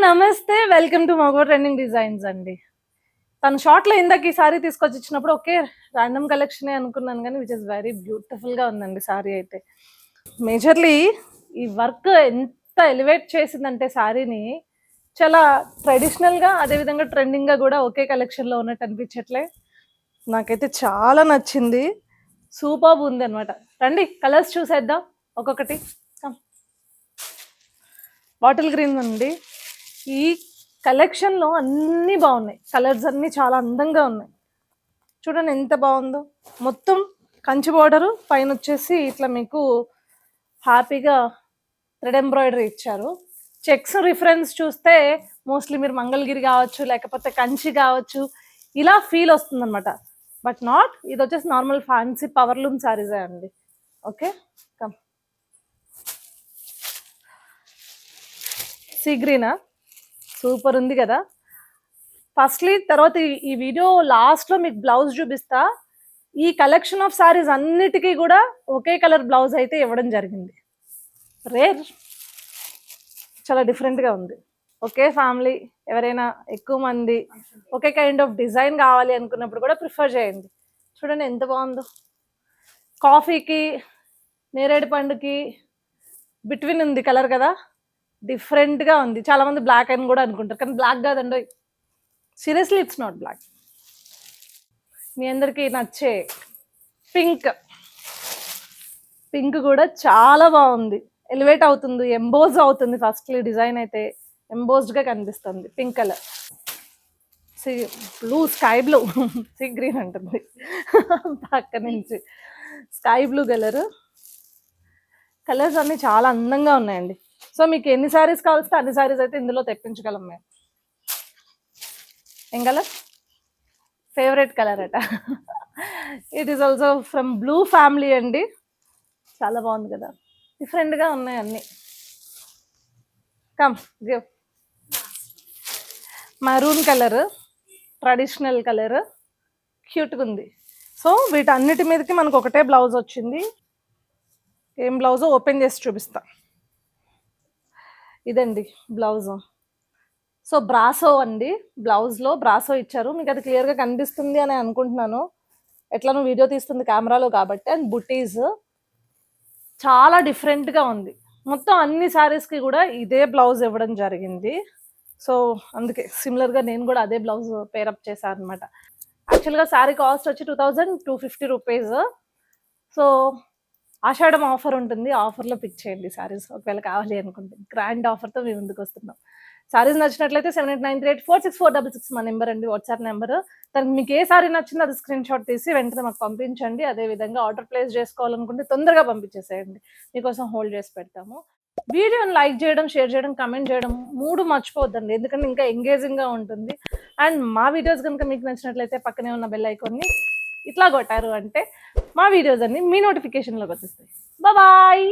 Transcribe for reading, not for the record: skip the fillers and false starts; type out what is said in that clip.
నమస్తే, welcome to మగో trending designs అండి. తన షార్ట్లో ఇందాక ఈ సారీ తీసుకొచ్చి ఇచ్చినప్పుడు ఓకే ర్యాండమ్ కలెక్షనే అనుకున్నాను, కానీ విచ్ ఇస్ వెరీ బ్యూటిఫుల్గా ఉందండి సారీ అయితే. మేజర్లీ ఈ వర్క్ ఎంత ఎలివేట్ చేసిందంటే సారీని చాలా ట్రెడిషనల్గా, అదేవిధంగా ట్రెండింగ్గా కూడా ఒకే కలెక్షన్లో ఉన్నట్టు అనిపించట్లే. నాకైతే చాలా నచ్చింది, సూపర్బ్ ఉంది అనమాట. రండి కలర్స్ చూసేద్దాం ఒక్కొక్కటి. బాటిల్ గ్రీన్ ఉంది. ఈ కలెక్షన్లో అన్నీ బాగున్నాయి, కలర్స్ అన్నీ చాలా అందంగా ఉన్నాయి. చూడండి ఎంత బాగుందో. మొత్తం కంచి బార్డరు, పైన వచ్చేసి ఇట్లా మీకు హ్యాపీగా థ్రెడ్ ఎంబ్రాయిడరీ ఇచ్చారు. చెక్స్ రిఫరెన్స్ చూస్తే మోస్ట్లీ మీరు మంగళగిరి కావచ్చు, లేకపోతే కంచి కావచ్చు, ఇలా ఫీల్ వస్తుంది అనమాట. బట్ నాట్, ఇది వచ్చేసి నార్మల్ ఫ్యాన్సీ పవర్లూమ్ శారీసే అండి. Okay, come. సీ గ్రీనా, సూపర్ ఉంది కదా. ఫస్ట్లీ తర్వాత ఈ వీడియో లాస్ట్లో మీకు బ్లౌజ్ చూపిస్తా. ఈ కలెక్షన్ ఆఫ్ సారీస్ అన్నిటికీ కూడా ఒకే కలర్ బ్లౌజ్ అయితే ఇవ్వడం జరిగింది. రేర్, చాలా డిఫరెంట్గా ఉంది. ఒకే ఫ్యామిలీ, ఎవరైనా ఎక్కువ మంది ఒకే కైండ్ ఆఫ్ డిజైన్ కావాలి అనుకున్నప్పుడు కూడా ప్రిఫర్ చేయండి. చూడండి ఎంత బాగుందో. కాఫీకి, నేరేడు పండుకి బిట్వీన్ ఉంది కలర్ కదా, డిఫరెంట్గా ఉంది. చాలామంది బ్లాక్ అని కూడా అనుకుంటారు, కానీ బ్లాక్ కాదండి, సీరియస్లీ ఇట్స్ నాట్ బ్లాక్. మీ అందరికీ నచ్చే పింక్, పింక్ కూడా చాలా బాగుంది. ఎలివేట్ అవుతుంది, ఎంబోజ్ అవుతుంది. ఫస్ట్లీ డిజైన్ అయితే ఎంబోజ్డ్గా కనిపిస్తుంది. Pink colour, sea blue, sky blue, sea green అంటుంది పక్క నుంచి. స్కై బ్లూ కలర్, కలర్స్ అన్నీ చాలా అందంగా ఉన్నాయండి. సో మీకు ఎన్ని శారీస్ కావలిస్తే అన్ని శారీస్ అయితే ఇందులో తెప్పించగలం మేము. ఏం కలర్? ఫేవరెట్ కలర్ అట. It is also from blue family అండి. చాలా బాగుంది కదా, డిఫరెంట్గా ఉన్నాయి అన్నీ. Come give. Maroon colour, traditional colour, క్యూట్గా ఉంది. సో వీటన్నిటి మీదకి మనకు ఒకటే బ్లౌజ్ వచ్చింది. ఏం బ్లౌజో ఓపెన్ చేసి చూపిస్తా. ఇదండి బ్లౌజ్. సో బ్రాసో అండి, బ్లౌజ్లో బ్రాసో ఇచ్చారు. మీకు అది క్లియర్గా కనిపిస్తుంది అని అనుకుంటున్నాను, ఎట్లనో వీడియో తీస్తుంది కెమెరాలో కాబట్టి. అండ్ బుటీస్ చాలా డిఫరెంట్గా ఉంది. మొత్తం అన్ని శారీస్కి కూడా ఇదే బ్లౌజ్ ఇవ్వడం జరిగింది. సో అందుకే సిమిలర్గా నేను కూడా అదే బ్లౌజ్ పేరప్ చేశాను అనమాట. యాక్చువల్గా శారీ కాస్ట్ వచ్చి 2250 రూపీస్. సో ఆషాఢం ఆఫర్ ఉంటుంది, ఆఫర్లో పిక్ చేయండి శారీస్ ఒకవేళ కావాలి అనుకుంటే. గ్రాండ్ ఆఫర్తో మేము ముందుకు వస్తున్నాం. శారీస్ నచ్చినట్లయితే 7893846466 మా నెంబర్ అండి, వాట్సాప్ నెంబర్. దానికి మీకు ఏ శారీ నచ్చిందో అది స్క్రీన్ షాట్ తీసి వెంటనే మాకు పంపించండి. అదేవిధంగా ఆర్డర్ ప్లేస్ చేసుకోవాలనుకుంటే తొందరగా పంపించేసేయండి, మీకోసం హోల్డ్ చేసి పెడతాము. వీడియోని లైక్ చేయడం, షేర్ చేయడం, కమెంట్ చేయడం 3 మర్చిపోద్దండి, ఎందుకంటే ఇంకా ఎంగేజింగ్గా ఉంటుంది. అండ్ మా వీడియోస్ కనుక మీకు నచ్చినట్లయితే పక్కనే ఉన్న బెల్ ఐకాన్ని ఇట్లా కొట్టారు అంటే మా వీడియోస్ అన్ని మీ నోటిఫికేషన్లోకి వచ్చేస్తాయి. బాయ్.